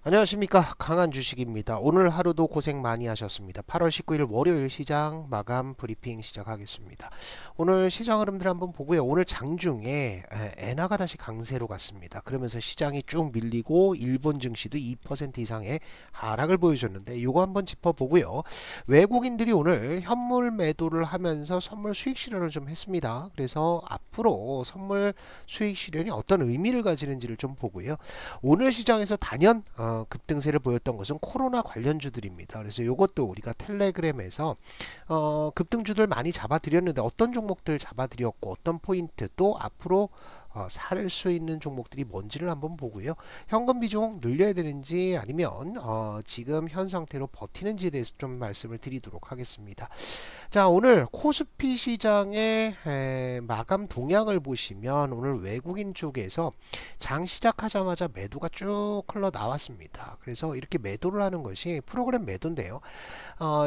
안녕하십니까, 강한 주식입니다. 오늘 하루도 고생 많이 하셨습니다. 8월 19일 월요일 시장 마감 브리핑 시작하겠습니다. 오늘 시장 흐름들 한번 보고요. 오늘 장중에 엔화가 다시 강세로 갔습니다. 그러면서 시장이 쭉 밀리고 일본 증시도 2% 이상의 하락을 보여줬는데 이거 한번 짚어보고요. 외국인들이 오늘 현물 매도를 하면서 선물 수익 실현을 좀 했습니다. 그래서 앞으로 선물 수익 실현이 어떤 의미를 가지는지를 좀 보고요. 오늘 시장에서 단연 급등세를 보였던 것은 코로나 관련주들입니다. 그래서 이것도 우리가 텔레그램에서 급등주들 많이 잡아드렸는데 어떤 종목들 잡아드렸고 어떤 포인트 또 앞으로 살 수 있는 종목들이 뭔지를 한번 보고요. 현금 비중 늘려야 되는지 아니면 지금 현 상태로 버티는지에 대해서 좀 말씀을 드리도록 하겠습니다. 자, 오늘 코스피 시장의 마감 동향을 보시면 오늘 외국인 쪽에서 장 시작하자마자 매도가 쭉 흘러 나왔습니다. 그래서 이렇게 매도를 하는 것이 프로그램 매도인데요.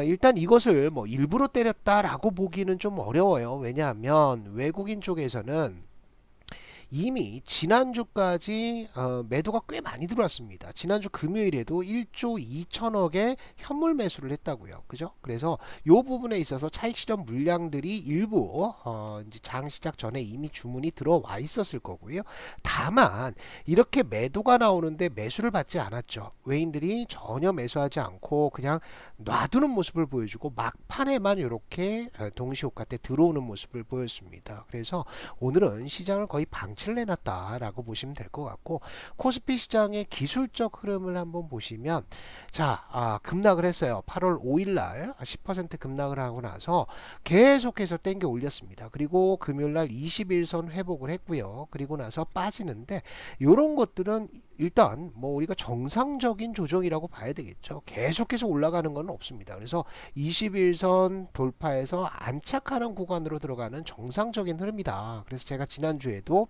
일단 이것을 뭐 일부러 때렸다라고 보기는 좀 어려워요. 왜냐하면 외국인 쪽에서는 이미 지난주까지 매도가 꽤 많이 들어왔습니다. 지난주 금요일에도 1조 2천억의 현물 매수를 했다고요. 그죠? 그래서 이 부분에 있어서 차익 실현 물량들이 일부 이제 장 시작 전에 이미 주문이 들어와 있었을 거고요. 다만 이렇게 매도가 나오는데 매수를 받지 않았죠. 외인들이 전혀 매수하지 않고 그냥 놔두는 모습을 보여주고 막판에만 이렇게 동시호가 때 들어오는 모습을 보였습니다. 그래서 오늘은 시장을 거의 방치를 해놨다라고 보시면 될 것 같고 코스피 시장의 기술적 흐름을 한번 보시면 자, 급락을 했어요. 8월 5일날 10% 급락을 하고 나서 계속해서 땡겨 올렸습니다. 그리고 금요일날 21선 회복을 했고요. 그리고 나서 빠지는데 이런 것들은 일단 뭐 우리가 정상적인 조정이라고 봐야 되겠죠. 계속해서 올라가는 건 없습니다. 그래서 21선 돌파해서 안착하는 구간으로 들어가는 정상적인 흐름이다. 그래서 제가 지난주에도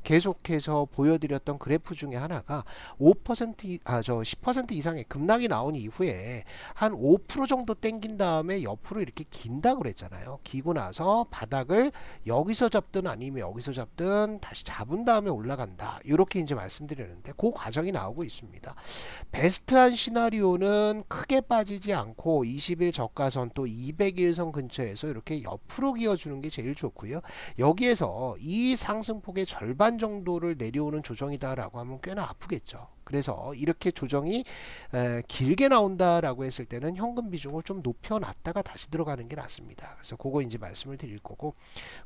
계속해서 보여드렸던 그래프 중에 하나가 10% 이상의 급락이 나온 이후에 한 5% 정도 땡긴 다음에 옆으로 이렇게 긴다 그랬잖아요. 기고 나서 바닥을 여기서 잡든 아니면 여기서 잡든 다시 잡은 다음에 올라간다. 이렇게 이제 말씀드렸는데 그 과정이 나오고 있습니다. 베스트한 시나리오는 크게 빠지지 않고 20일 저가선 또 200일선 근처에서 이렇게 옆으로 기어주는 게 제일 좋고요. 여기에서 이 상승폭의 절반 정도를 내려오는 조정이다라고 하면 꽤나 아프겠죠. 그래서 이렇게 조정이 길게 나온다라고 했을 때는 현금 비중을 좀 높여놨다가 다시 들어가는 게 낫습니다. 그래서 그거 이제 말씀을 드릴 거고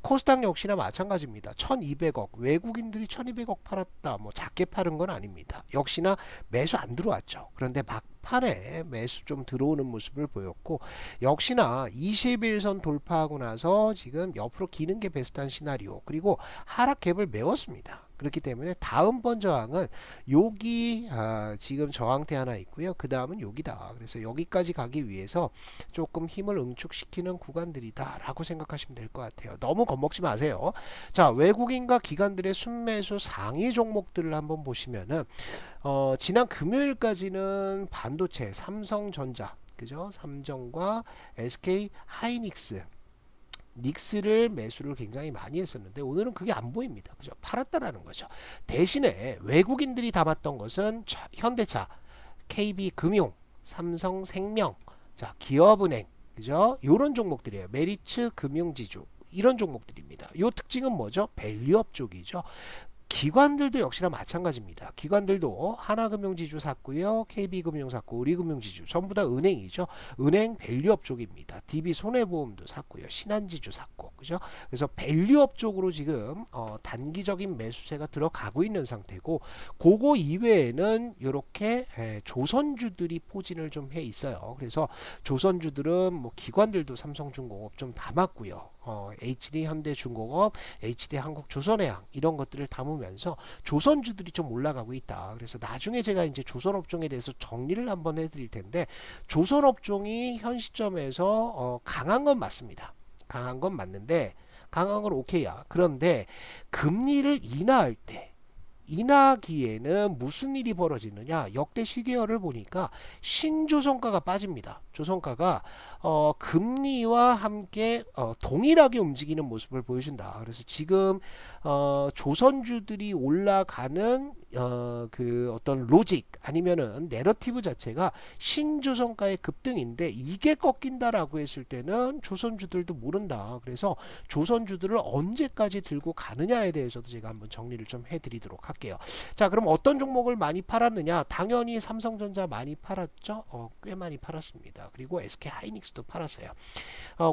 코스닥 역시나 마찬가지입니다. 1200억 외국인들이 1200억 팔았다 뭐 작게 파는 건 아닙니다. 역시나 매수 안 들어왔죠. 그런데 막판에 매수 좀 들어오는 모습을 보였고 역시나 21선 돌파하고 나서 지금 옆으로 기는 게 베스트한 시나리오 그리고 하락 갭을 메웠습니다. 그렇기 때문에 다음번 저항은 여기 지금 저항대 하나 있고요. 그 다음은 여기다. 그래서 여기까지 가기 위해서 조금 힘을 응축시키는 구간들이다라고 생각하시면 될 것 같아요. 너무 겁먹지 마세요. 자, 외국인과 기관들의 순매수 상위 종목들을 한번 보시면은 지난 금요일까지는 반도체, 삼성전자, 그죠? 삼정과 SK 하이닉스 닉스를 매수를 굉장히 많이 했었는데 오늘은 그게 안 보입니다. 그죠? 팔았다라는 거죠. 대신에 외국인들이 담았던 것은 현대차, KB금융, 삼성생명, 자, 기업은행, 그죠? 요런 종목들이에요. 메리츠 금융지주 이런 종목들입니다. 요 특징은 뭐죠? 밸류업 쪽이죠. 기관들도 역시나 마찬가지입니다. 기관들도 하나금융지주 샀고요. KB금융 샀고 우리금융지주 전부 다 은행이죠. 은행 밸류업 쪽입니다. DB손해보험도 샀고요. 신한지주 샀고 그죠? 그래서 밸류업 쪽으로 지금 단기적인 매수세가 들어가고 있는 상태고 그거 이외에는 이렇게 조선주들이 포진을 좀 해 있어요. 그래서 조선주들은 뭐 기관들도 삼성중공업 좀 담았고요. HD 현대중공업, HD 한국조선해양 이런 것들을 담으면서 조선주들이 좀 올라가고 있다. 그래서 나중에 제가 이제 조선업종에 대해서 정리를 한번 해드릴 텐데 조선업종이 현 시점에서 강한 건 맞습니다. 강한 건 맞는데 강한 건 오케이야. 그런데 금리를 인하할 때 인하기에는 무슨 일이 벌어지느냐 역대 시계열을 보니까 신조선가가 빠집니다. 조선가가 금리와 함께 동일하게 움직이는 모습을 보여준다. 그래서 지금 조선주들이 올라가는 그 어떤 로직 아니면은 내러티브 자체가 신조선가의 급등인데 이게 꺾인다라고 했을 때는 조선주들도 모른다. 그래서 조선주들을 언제까지 들고 가느냐에 대해서도 제가 한번 정리를 좀 해드리도록 할게요. 자, 그럼 어떤 종목을 많이 팔았느냐? 당연히 삼성전자 많이 팔았죠. 꽤 많이 팔았습니다. 그리고 SK 하이닉스도 팔았어요.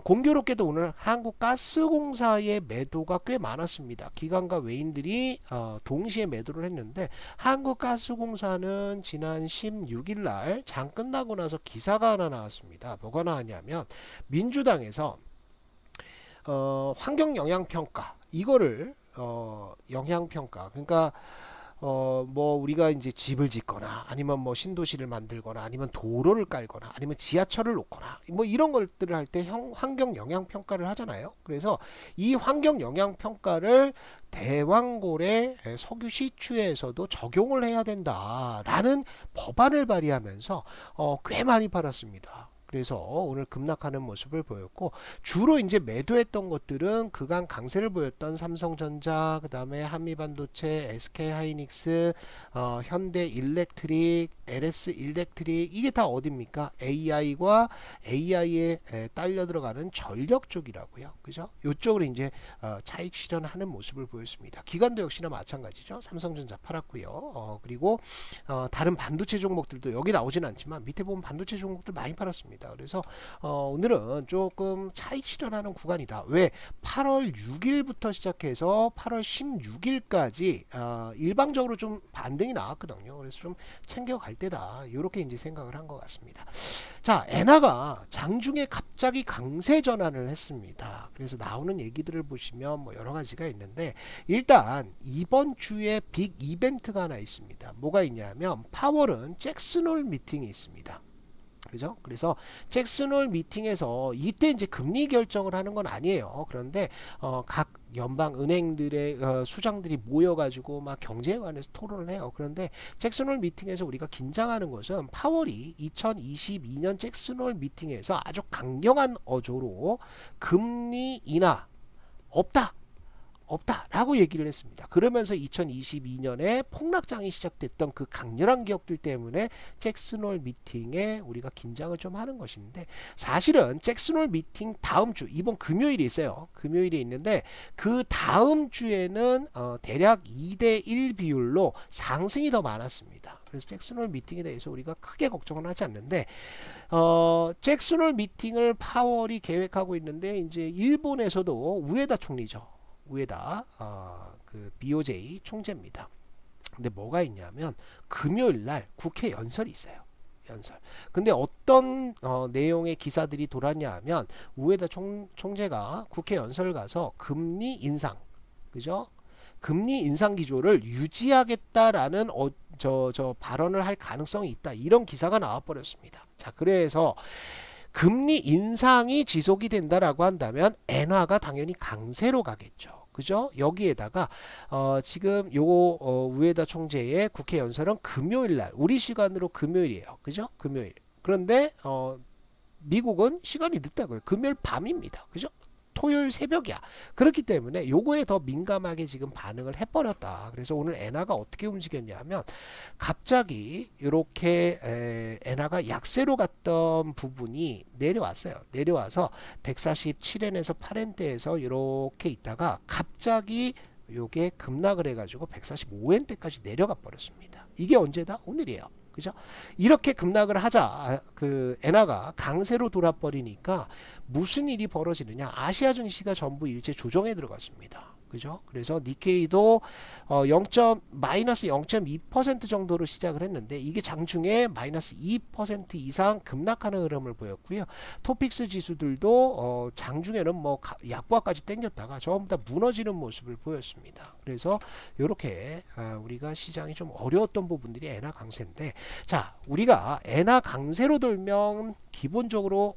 공교롭게도 오늘 한국가스공사의 매도가 꽤 많았습니다. 기관과 외인들이 동시에 매도를 했는데 한국가스공사는 지난 16일 날 장 끝나고 나서 기사가 하나 나왔습니다. 뭐가 나왔냐면 민주당에서 환경 영향 평가 이거를 영향 평가 그러니까 뭐 우리가 이제 집을 짓거나 아니면 뭐 신도시를 만들거나 아니면 도로를 깔거나 아니면 지하철을 놓거나 뭐 이런 것들을 할 때 환경 영향 평가를 하잖아요. 그래서 이 환경 영향 평가를 대왕고래 석유 시추에서도 적용을 해야 된다라는 법안을 발의하면서 꽤 많이 팔았습니다. 그래서 오늘 급락하는 모습을 보였고 주로 이제 매도했던 것들은 그간 강세를 보였던 삼성전자, 그 다음에 한미반도체, SK하이닉스, 현대일렉트릭, LS일렉트릭 이게 다 어딥니까? AI와 AI에 딸려 들어가는 전력 쪽이라고요. 그죠? 이쪽으로 이제 차익 실현하는 모습을 보였습니다. 기관도 역시나 마찬가지죠. 삼성전자 팔았고요. 그리고 다른 반도체 종목들도 여기 나오진 않지만 밑에 보면 반도체 종목들 많이 팔았습니다. 그래서 오늘은 조금 차익 실현하는 구간이다. 왜? 8월 6일부터 시작해서 8월 16일까지 일방적으로 좀 반등이 나왔거든요. 그래서 좀 챙겨갈 때다. 이렇게 이제 생각을 한 것 같습니다. 자, 엔화가 장중에 갑자기 강세 전환을 했습니다. 그래서 나오는 얘기들을 보시면 뭐 여러 가지가 있는데 일단 이번 주에 빅 이벤트가 하나 있습니다. 뭐가 있냐면 파월은 잭슨홀 미팅이 있습니다. 그죠? 그래서 잭슨홀 미팅에서 이때 이제 금리 결정을 하는 건 아니에요. 그런데 각 연방 은행들의 수장들이 모여가지고 막 경제에 관해서 토론을 해요. 그런데 잭슨홀 미팅에서 우리가 긴장하는 것은 파월이 2022년 잭슨홀 미팅에서 아주 강경한 어조로 금리 인하 없다라고 얘기를 했습니다. 그러면서 2022년에 폭락장이 시작됐던 그 강렬한 기억들 때문에 잭슨홀 미팅에 우리가 긴장을 좀 하는 것인데 사실은 잭슨홀 미팅 다음 주 이번 금요일에 있어요. 금요일에 있는데 그 다음 주에는 대략 2대1 비율로 상승이 더 많았습니다. 그래서 잭슨홀 미팅에 대해서 우리가 크게 걱정은 하지 않는데 잭슨홀 미팅을 파월이 계획하고 있는데 이제 일본에서도 우에다 총리죠. 우에다 그 BOJ 총재입니다. 근데 뭐가 있냐면 금요일 날 국회 연설이 있어요. 연설. 근데 어떤 내용의 기사들이 돌았냐 하면 우에다 총재가 국회 연설 가서 금리 인상, 그죠? 금리 인상 기조를 유지하겠다라는 저 발언을 할 가능성이 있다. 이런 기사가 나와 버렸습니다. 자, 그래서 금리 인상이 지속이 된다라고 한다면 엔화가 당연히 강세로 가겠죠. 그죠? 여기에다가 지금 요 우에다 총재의 국회 연설은 금요일 날 우리 시간으로 금요일이에요. 그죠? 금요일. 그런데 미국은 시간이 늦다고요. 금요일 밤입니다. 그죠? 토요일 새벽이야. 그렇기 때문에 요거에 더 민감하게 지금 반응을 해버렸다. 그래서 오늘 엔화가 어떻게 움직였냐면 갑자기 이렇게 엔화가 약세로 갔던 부분이 내려왔어요. 내려와서 147엔에서 8엔대에서 이렇게 있다가 갑자기 요게 급락을 해가지고 145엔대까지 내려가 버렸습니다. 이게 언제다? 오늘이에요. 그죠? 이렇게 급락을 하자 그 엔화가 강세로 돌아버리니까 무슨 일이 벌어지느냐? 아시아 증시가 전부 일제 조정에 들어갔습니다. 그죠? 그래서 니케이도 마이너스 0.2% 정도로 시작을 했는데 이게 장중에 마이너스 2% 이상 급락하는 흐름을 보였고요. 토픽스 지수들도 장중에는 뭐 약보합까지 땡겼다가 전부 다 무너지는 모습을 보였습니다. 그래서 이렇게 우리가 시장이 좀 어려웠던 부분들이 엔화 강세인데 자, 우리가 엔화 강세로 돌면 기본적으로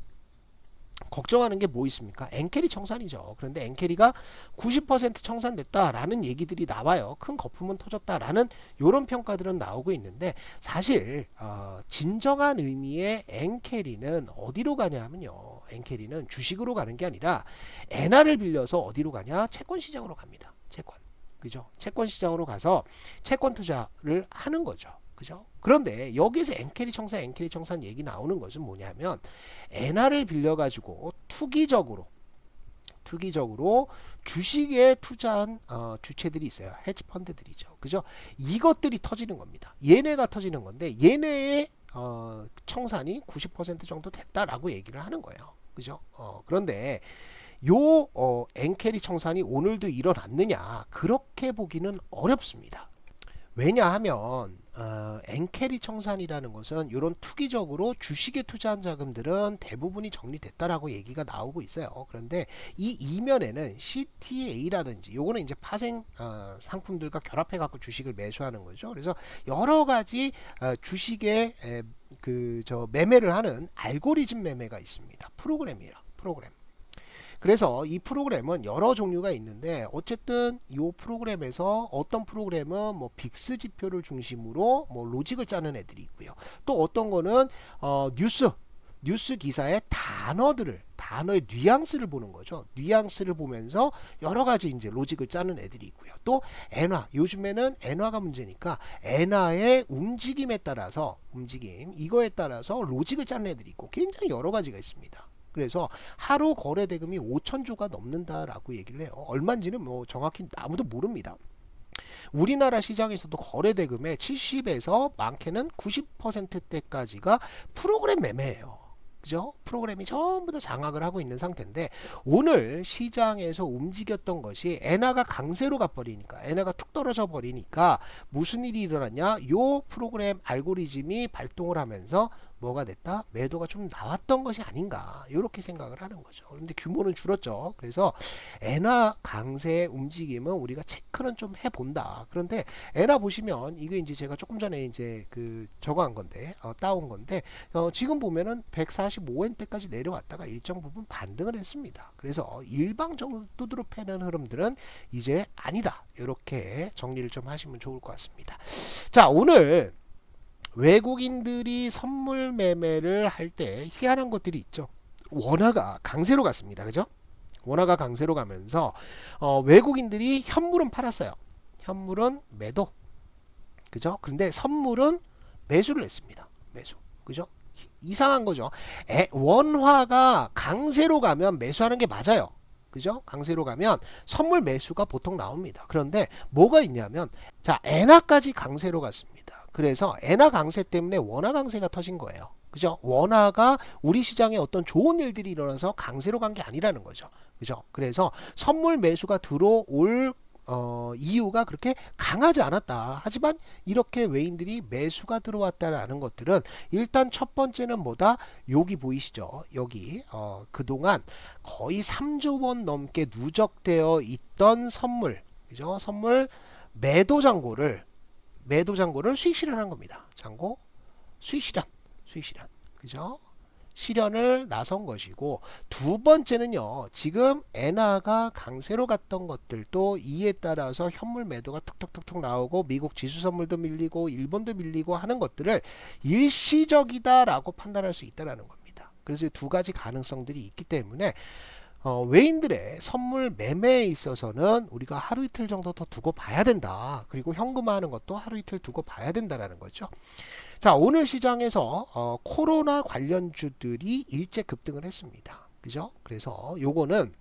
걱정하는 게 뭐 있습니까? 엔캐리 청산이죠. 그런데 엔캐리가 90% 청산됐다라는 얘기들이 나와요. 큰 거품은 터졌다라는 이런 평가들은 나오고 있는데 사실 진정한 의미의 엔캐리는 어디로 가냐 하면요. 엔캐리는 주식으로 가는 게 아니라 엔화를 빌려서 어디로 가냐? 채권 시장으로 갑니다. 채권. 그죠? 채권 시장으로 가서 채권 투자를 하는 거죠. 그죠? 그런데 여기에서 엔캐리 청산 얘기 나오는 것은 뭐냐면 엔화를 빌려 가지고 투기적으로 주식에 투자한 주체들이 있어요. 헤지 펀드들이죠. 그죠? 이것들이 터지는 겁니다. 얘네가 터지는 건데 얘네의 청산이 90% 정도 됐다라고 얘기를 하는 거예요. 그죠? 그런데 요 엔캐리 청산이 오늘도 일어났느냐 그렇게 보기는 어렵습니다. 왜냐하면 엔캐리 청산이라는 것은 이런 투기적으로 주식에 투자한 자금들은 대부분이 정리됐다라고 얘기가 나오고 있어요. 그런데 이 이면에는 CTA라든지 요거는 이제 파생 상품들과 결합해 갖고 주식을 매수하는 거죠. 그래서 여러 가지 주식에 매매를 하는 알고리즘 매매가 있습니다. 프로그램. 그래서 이 프로그램은 여러 종류가 있는데 어쨌든 이 프로그램에서 어떤 프로그램은 뭐 빅스 지표를 중심으로 뭐 로직을 짜는 애들이 있고요. 또 어떤 거는 뉴스 기사의 단어의 뉘앙스를 보는 거죠. 뉘앙스를 보면서 여러 가지 이제 로직을 짜는 애들이 있고요. 또 엔화, 요즘에는 엔화가 문제니까 엔화의 이거에 따라서 로직을 짜는 애들이 있고 굉장히 여러 가지가 있습니다. 그래서 하루 거래 대금이 5천조가 넘는다라고 얘기를 해요. 얼마인지는 뭐 정확히 아무도 모릅니다. 우리나라 시장에서도 거래 대금의 70에서 많게는 90%대까지가 프로그램 매매예요. 그죠? 프로그램이 전부 다 장악을 하고 있는 상태인데 오늘 시장에서 움직였던 것이 엔화가 강세로 가버리니까 엔화가 툭 떨어져 버리니까 무슨 일이 일어났냐? 요 프로그램 알고리즘이 발동을 하면서 뭐가 됐다? 매도가 좀 나왔던 것이 아닌가 이렇게 생각을 하는 거죠. 그런데 규모는 줄었죠. 그래서 엔화 강세의 움직임은 우리가 체크는 좀 해본다. 그런데 엔화 보시면 이게 이제 제가 조금 전에 이제 저거 한 건데 따온 건데 지금 보면은 145엔대까지 내려왔다가 일정 부분 반등을 했습니다. 그래서 일방적으로 패는 흐름들은 이제 아니다. 이렇게 정리를 좀 하시면 좋을 것 같습니다. 자, 오늘 외국인들이 선물 매매를 할 때 희한한 것들이 있죠. 원화가 강세로 갔습니다. 그죠? 원화가 강세로 가면서 외국인들이 현물은 팔았어요. 현물은 매도. 그죠? 근데 선물은 매수를 했습니다. 매수. 그죠? 이상한 거죠. 원화가 강세로 가면 매수하는 게 맞아요. 그죠? 강세로 가면 선물 매수가 보통 나옵니다. 그런데 뭐가 있냐면 자, 엔화까지 강세로 갔습니다. 그래서 엔화 강세 때문에 원화 강세가 터진 거예요. 그죠? 원화가 우리 시장에 어떤 좋은 일들이 일어나서 강세로 간 게 아니라는 거죠. 그죠? 그래서 선물 매수가 들어올 이유가 그렇게 강하지 않았다. 하지만 이렇게 외인들이 매수가 들어왔다라는 것들은 일단 첫 번째는 뭐다? 여기 보이시죠? 여기 그동안 거의 3조 원 넘게 누적되어 있던 선물, 그죠? 선물 매도 잔고를 수익 실현한 겁니다. 잔고 수익 실현. 그죠? 실현을 나선 것이고 두 번째는요. 지금 엔화가 강세로 갔던 것들도 이에 따라서 현물 매도가 툭툭툭툭 나오고 미국 지수 선물도 밀리고 일본도 밀리고 하는 것들을 일시적이다라고 판단할 수 있다라는 겁니다. 그래서 두 가지 가능성들이 있기 때문에 외인들의 선물 매매에 있어서는 우리가 하루 이틀 정도 더 두고 봐야 된다. 그리고 현금화하는 것도 하루 이틀 두고 봐야 된다라는 거죠. 자, 오늘 시장에서 코로나 관련주들이 일제 급등을 했습니다. 그죠? 그래서 요거는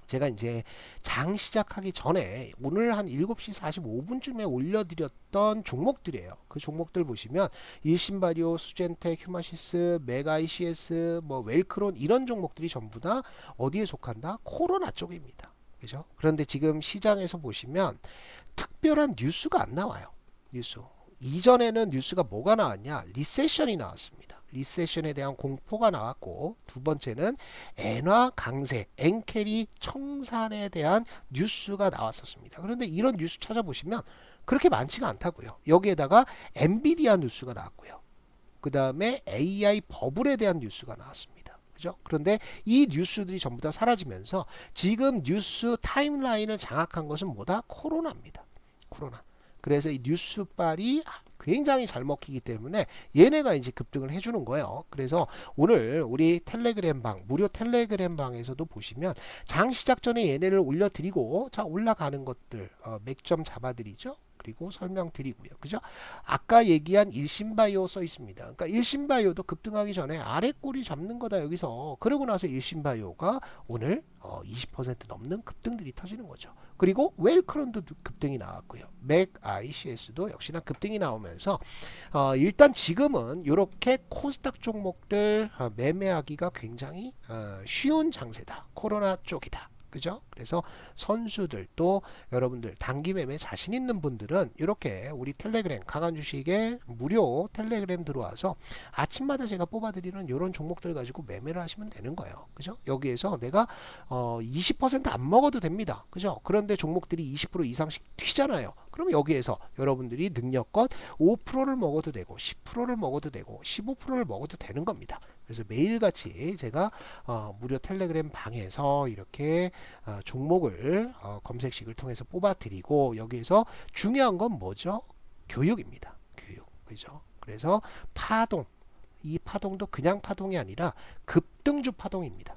제가 이제 장 시작하기 전에 오늘 한 7시 45분쯤에 올려드렸던 종목들이에요. 그 종목들 보시면 일신바리오, 수젠텍, 휴마시스, 메가ICS, 뭐 웰크론 이런 종목들이 전부 다 어디에 속한다? 코로나 쪽입니다. 그죠? 그런데 지금 시장에서 보시면 특별한 뉴스가 안 나와요. 뉴스. 이전에는 뉴스가 뭐가 나왔냐? 리세션이 나왔습니다. 리세션에 대한 공포가 나왔고 두 번째는 엔화 강세, 엔캐리 청산에 대한 뉴스가 나왔었습니다. 그런데 이런 뉴스 찾아보시면 그렇게 많지가 않다고요. 여기에다가 엔비디아 뉴스가 나왔고요. 그 다음에 AI 버블에 대한 뉴스가 나왔습니다. 그죠? 그런데 이 뉴스들이 전부 다 사라지면서 지금 뉴스 타임라인을 장악한 것은 뭐다? 코로나입니다. 코로나. 그래서 이 뉴스빨이 굉장히 잘 먹히기 때문에 얘네가 이제 급등을 해주는 거예요. 그래서 오늘 우리 텔레그램 방, 무료 텔레그램 방에서도 보시면 장 시작 전에 얘네를 올려드리고 자 올라가는 것들 맥점 잡아드리죠. 그리고 설명드리고요. 그죠? 아까 얘기한 일신바이오 써 있습니다. 그러니까 일신바이오도 급등하기 전에 아래 꼬리 잡는 거다 여기서. 그러고 나서 일신바이오가 오늘 20% 넘는 급등들이 터지는 거죠. 그리고 웰크론도 급등이 나왔고요. 맥 ICS도 역시나 급등이 나오면서 일단 지금은 이렇게 코스닥 종목들 매매하기가 굉장히 쉬운 장세다. 코로나 쪽이다. 그죠? 그래서 선수들도 여러분들 단기 매매 자신 있는 분들은 이렇게 우리 텔레그램 강한 주식에 무료 텔레그램 들어와서 아침마다 제가 뽑아드리는 이런 종목들 가지고 매매를 하시면 되는 거예요. 그죠? 여기에서 내가 20%안 먹어도 됩니다. 그죠? 그런데 종목들이 20% 이상씩 튀잖아요. 그럼 여기에서 여러분들이 능력껏 5%를 먹어도 되고 10%를 먹어도 되고 15%를 먹어도 되는 겁니다. 그래서 매일같이 제가 무료 텔레그램 방에서 이렇게 종목을 검색식을 통해서 뽑아드리고 여기에서 중요한 건 뭐죠? 교육입니다. 교육. 그죠? 그래서 파동. 이 파동도 그냥 파동이 아니라 급등주 파동입니다.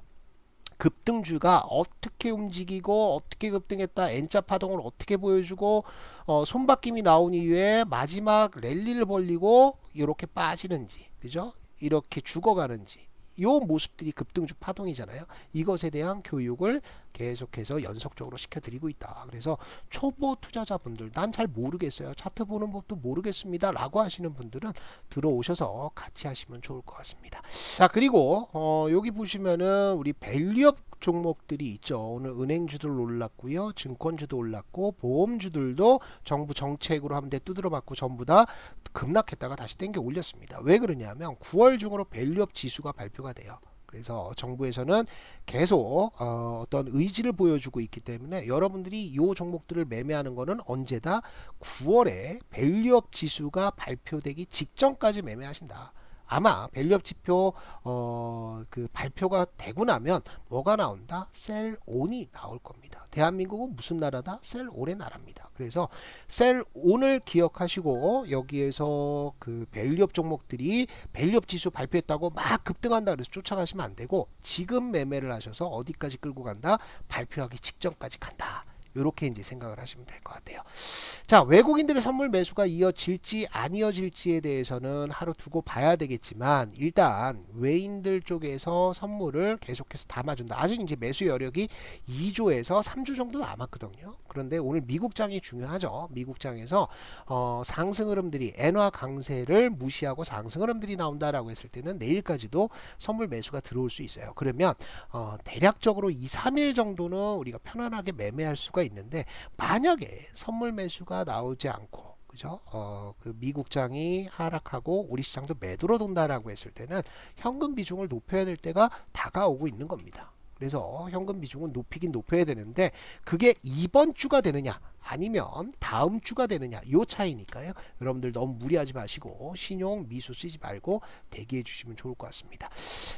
급등주가 어떻게 움직이고 어떻게 급등했다 N자 파동을 어떻게 보여주고 손바뀜이 나온 이후에 마지막 랠리를 벌리고 이렇게 빠지는지 그죠? 이렇게 죽어가는지 요 모습들이 급등주 파동이잖아요. 이것에 대한 교육을 계속해서 연속적으로 시켜드리고 있다. 그래서 초보 투자자분들 난 잘 모르겠어요. 차트 보는 법도 모르겠습니다. 라고 하시는 분들은 들어오셔서 같이 하시면 좋을 것 같습니다. 자 그리고 여기 보시면은 우리 밸류업 종목들이 있죠. 오늘 은행주들 올랐고요. 증권주도 올랐고 보험주들도 정부 정책으로 한데 두드려 맞고 전부 다 급락했다가 다시 땡겨 올렸습니다. 왜 그러냐면 9월 중으로 밸류업 지수가 발표가 돼요. 그래서 정부에서는 계속 어떤 의지를 보여주고 있기 때문에 여러분들이 이 종목들을 매매하는 거는 언제다 9월에 밸류업 지수가 발표되기 직전까지 매매하신다. 아마 밸류업 지표 그 발표가 되고 나면 뭐가 나온다? 셀온이 나올 겁니다. 대한민국은 무슨 나라다? 셀온의 나라입니다. 그래서 셀온을 기억하시고 여기에서 그 밸류업 종목들이 밸류업 지수 발표했다고 막 급등한다 그래서 쫓아가시면 안 되고 지금 매매를 하셔서 어디까지 끌고 간다? 발표하기 직전까지 간다. 이렇게 이제 생각을 하시면 될 것 같아요. 자, 외국인들의 선물 매수가 이어질지 안 이어질지에 대해서는 하루 두고 봐야 되겠지만 일단 외인들 쪽에서 선물을 계속해서 담아준다. 아직 이제 매수 여력이 2조에서 3조 정도 남았거든요. 그런데 오늘 미국장이 중요하죠. 미국장에서 상승 흐름들이 엔화 강세를 무시하고 상승 흐름들이 나온다라고 했을 때는 내일까지도 선물 매수가 들어올 수 있어요. 그러면 대략적으로 2, 3일 정도는 우리가 편안하게 매매할 수가 있는데 만약에 선물 매수가 나오지 않고 그죠? 그 미국장이 하락하고 우리 시장도 매도로 돈다라고 했을 때는 현금 비중을 높여야 될 때가 다가오고 있는 겁니다. 그래서 현금 비중은 높이긴 높여야 되는데 그게 이번 주가 되느냐 아니면 다음 주가 되느냐 요 차이니까요. 여러분들 너무 무리하지 마시고 신용 미수 쓰지 말고 대기해 주시면 좋을 것 같습니다.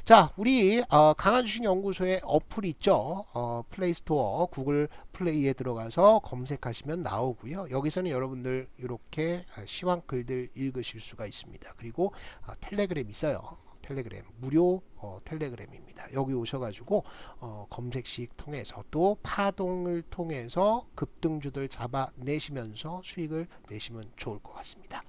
자 우리 강한주식연구소의 어플 있죠. 플레이스토어 구글 플레이에 들어가서 검색하시면 나오고요. 여기서는 여러분들 이렇게 시황 글들 읽으실 수가 있습니다. 그리고 텔레그램 있어요. 텔레그램 무료 텔레그램입니다. 여기 오셔가지고 검색식 통해서 또 파동을 통해서 급등주들 잡아내시면서 수익을 내시면 좋을 것 같습니다.